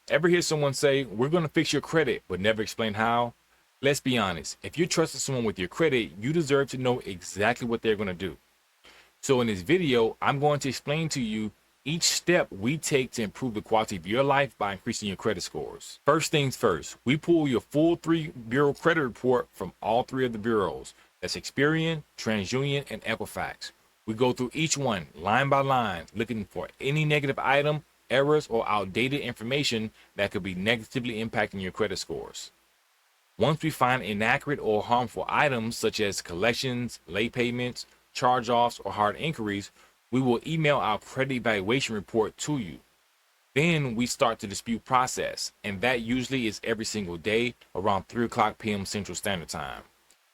Ever hear someone say, we're going to fix your credit, but never explain how? Let's be honest. If you're trusting someone with your credit, you deserve to know exactly what they're going to do. So in this video, I'm going to explain to you each step we take to improve the quality of your life by increasing your credit scores. First things first, we pull your full 3-bureau credit report from all 3 of the bureaus. That's Experian, TransUnion, and Equifax. We go through each one line by line, looking for any negative item, errors, or outdated information that could be negatively impacting your credit scores. Once we find inaccurate or harmful items such as collections, late payments, charge-offs, or hard inquiries, we will email our credit evaluation report to you. Then we start the dispute process, and that usually is every single day around 3:00 p.m. Central Standard Time.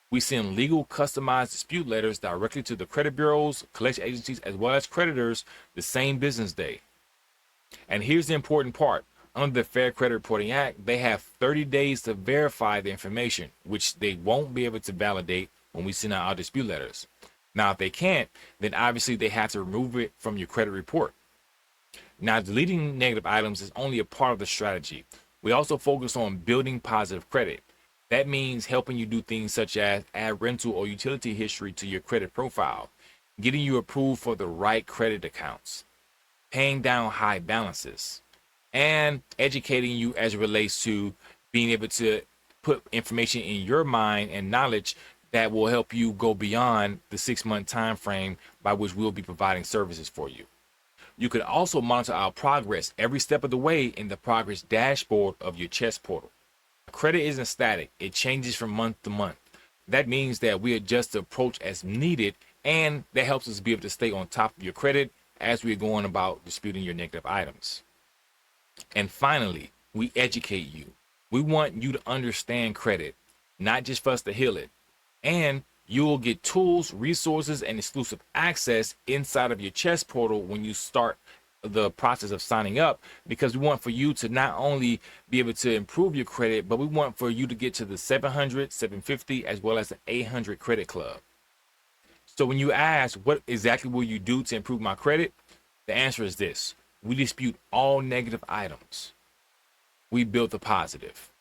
We send legal customized dispute letters directly to the credit bureaus, collection agencies, as well as creditors the same business day. And here's the important part. Under the Fair Credit Reporting Act, they have 30 days to verify the information, which they won't be able to validate when we send out our dispute letters. Now, if they can't, then obviously they have to remove it from your credit report. Now, deleting negative items is only a part of the strategy. We also focus on building positive credit. That means helping you do things such as add rental or utility history to your credit profile, getting you approved for the right credit accounts, paying down high balances, and educating you as it relates to being able to put information in your mind and knowledge that will help you go beyond the 6-month time frame by which we'll be providing services for you. You could also monitor our progress every step of the way in the progress dashboard of your Chess portal. Credit isn't static, it changes from month to month. That means that we adjust the approach as needed, and that helps us be able to stay on top of your credit as we're going about disputing your negative items. And finally, we educate you. We want you to understand credit, not just for us to heal it. And you will get tools, resources, and exclusive access inside of your Chess portal when you start the process of signing up, because we want for you to not only be able to improve your credit, but we want for you to get to the 700, 750, as well as the 800 credit club. So when you ask, what exactly will you do to improve my credit? The answer is this. We dispute all negative items. We build the positive.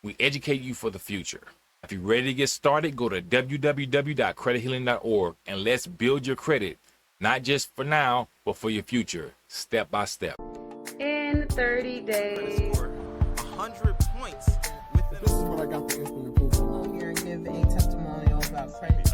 We educate you for the future. If you're ready to get started, go to www.credithealing.org and let's build your credit, not just for now, but for your future, step by step. In 30 days. 100 points within. This is what I got for instant improvement. Here and give a testimonial about credit